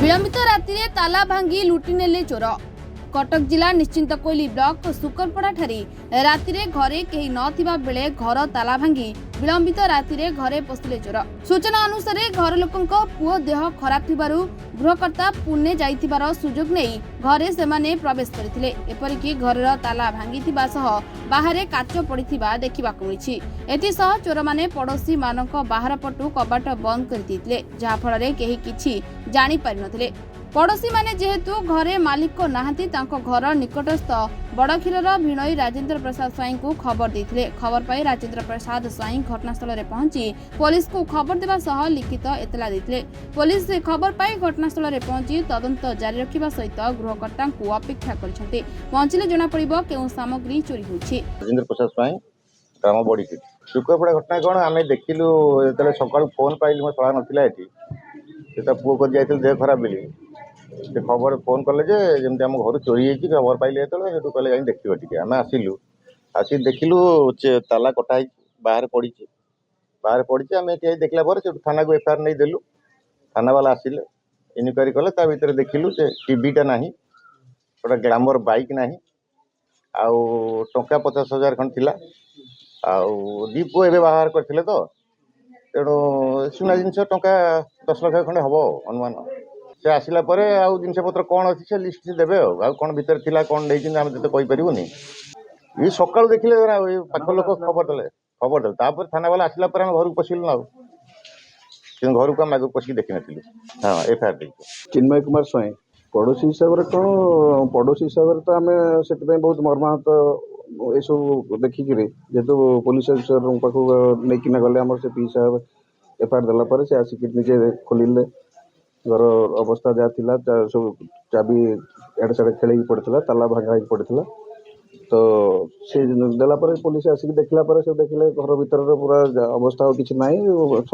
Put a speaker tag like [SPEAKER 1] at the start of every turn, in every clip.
[SPEAKER 1] विलंबित राति में ताला भांगी लुटि नेले चोर। कटक जिला निश्चिंत कोइली ब्लॉक सुकरपड़ा ठारी राति में घरे कहीं नथिबा बेले घर ताला भांगी विलंबित राति में घरे पशिले चोर। सूचना अनुसार घर लोकंको पुओ देह खराब थिबारु गृहकर्ता पुणे जाइथिबार सुजोग नहीं घरे सेमाने प्रवेश करथिले। एपरिकी घरर ताला भांगिथिबा सह बाहरे काच पड़िथिबा देखिबाकु मिलिछि। एथिसह चोर माने पड़ोशी मानक बाहर पटु कबाट बंद कर दिथिले, जहा फଳରେ केही किछि जानि पारि नथिले। पड़ोशी माने जेहेतु घरे मालिक नाहांती तांको घर निकटस्थ बड़क्षीर भिणई राजेंद्र प्रसाद स्वाई को खबर देथिले। खबर पाई राजेंद्र प्रसाद स्वाई घटनास्थल रे पहुंची पुलिस को खबर देबा सह लिखित एतला देथिले। पुलिस खबर पाई घटनास्थल रे पहुंची तदंत जारी रखिबा सहित गृहकर्ता को अपेक्षा करछन्ते। पहुंचले जणा पड़िबो केउ सामग्री चोरी होछि।
[SPEAKER 2] राजेंद्र प्रसाद स्वाई ग्राम बड़ीकी सुकरपड़ा घटना कौन आम देखिलु जो सका फोन पाइली मो सला नाला ये पुओ कर जाइए देह खराब बोली से खबर फोन कले जमी आम घर चोरी होती खबर पाइले जो कहले जाए देखिए टी आम आसिलु आस देखिलु ताला कटा बाहर पड़ी आम ये देखला थाना को एफआईआर नहीं देलु। थाना वाला आसिले इनक्वारी कले भर देखिलु टीवीटा ना गोटे ग्लैमर बाइक ना आउ टंका 50,000 खंड थिला आउ दी पुओ एवं बाहर करते तो तेणु सुना जिनस टंका 10 लाख खंडे हम अनुमान से आसला जिनस पत्र कौन अच्छी से लिस्ट से देवे कौन भितर थिला कौन नहीं आम तो कहीपरूनी ये सका देखिले पाख लोक खबर देते थाना वाला आसला आम घर को पशिलु ना घर को आम आगे पशिक देखी नी। हाँ एफआईआर दे
[SPEAKER 3] चिन्मय कुमार स्वाई पड़ोशी हिसाब से कौन पड़ोशी हिसाब से तो आम से बहुत मर्माहत ये सब देखिक जेहेतु पुलिस अफिसर पाखक नहीं गले आम से पी साहब एफआईआर देला से आसिक निजे खोलिले घर अवस्था जहाँ थिला सब चाबी एडे साड़े खेल पड़ता ताला भांगा पड़ता तो से देला पुलिस आसिक देखला से देखले घर भीतर पूरा अवस्था किसी ना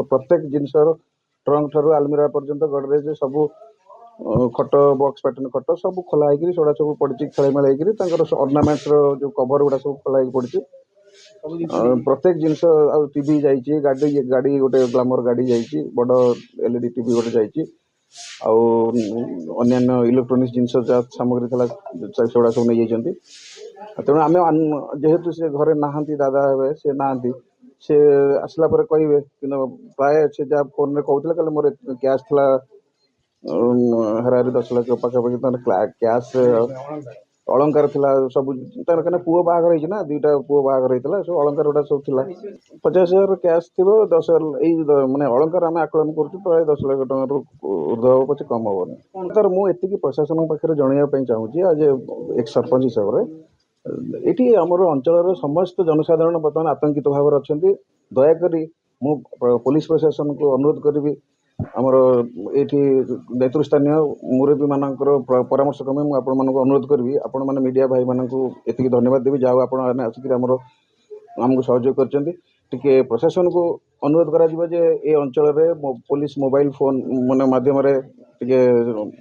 [SPEAKER 3] प्रत्येक जिनस ट्रंक ठारू आलमीरा पर्यंत गडरेज सब खट बॉक्स पैटर्न खट सब खोला होगा सब पड़ी खेलमेल होकर अर्नामेंट्स जो कवर गुड़ा सब खोला पड़ी प्रत्येक जिनस टीवी जाइए गाड़ी गाड़ी गोटे ग्लैमर गाड़ी जाइए बड़ एलईडी टीवी गोटे जाइए अन्य इलेक्ट्रोनिक्स जिनस सामग्री था सेगुड़ा सब नहीं जाती। तेणु आम जेहेतु से घरे नहांती दादा हे से नहांती से आसला कहे कि प्राय से जहाँ फोन में कहते कहले मोर कैश था हरारी 10 लाख पाखापाखि कैश अलंकार थिला सब तार कने पुओ बाहागर होइछ ना दुईटा पुओ बाहागर होइतला सब अलंकार उडा सब थिला 50,000 कैश थिबो 10 माने अलंकार आम आकलन करछु प्राय 10 लाख टंका ऊर्ध्व पछे कम होबनी। तर मु एतिकी प्रशासन पाखरे जणिया पई चाहूची आज एक सरपंच हिसाब रे एटी हमर अंचल समस्त जनसाधारण बर्तमान आतंकित भाव अछंती। दया करी मु पुलिस प्रशासन को अनुरोध करबी आमर ये नेतृस्थानीय मुरबी मानकर परामर्श क्रमे मुझे आपण मानक अनुरोध करी आपण मैंने मीडिया भाई मानक एति धन्यवाद देवी जहाँ आप आसिक आमको सहयोग करके प्रशासन को अनुरोध करा जे ए अंचल पुलिस मोबाइल फोन मान माध्यम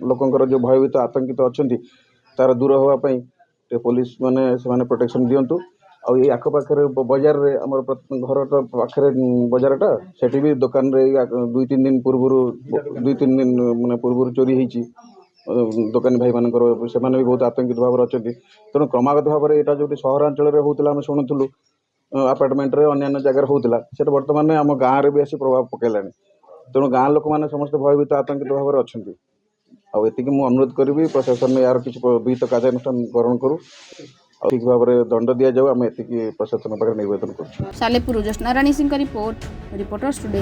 [SPEAKER 3] लोकंर जो भयभीत आतंकित अच्छा तार दूर होगापाई पुलिस माने प्रोटेक्शन दिंतु आउ ये आखपाखे बजार रे आमर घर पाखे बजारटा सेठी भी दुकान रे 2-3 दिन पूर्व 2-3 दिन माने पूर्व चोरी होती दुकानी भाई मानकर से भी बहुत आतंकित भाव अच्छा। तेणु क्रमागत भाव में यहाँ जो सहरांचल होता आम शुणुलु आपार्टमेंट अन्य जगह होता से बर्तमान आम गाँव में भी आसी प्रभाव पकड़ा। तेणु गाँ लोक मैंने समस्त भयभीत आतंकित भाव में अच्छा आती मुझे अनुरोध करी प्रशासन यार किसी विहित कार्यानुष्ठान ग्रहण करूँ ठीक भाव में दंड दि जाऊ आम एति प्रशासन पाखे निवेदन कर।
[SPEAKER 1] सालेपुर ज्योत्स्ना रानी सिंह का रिपोर्टर टुडे।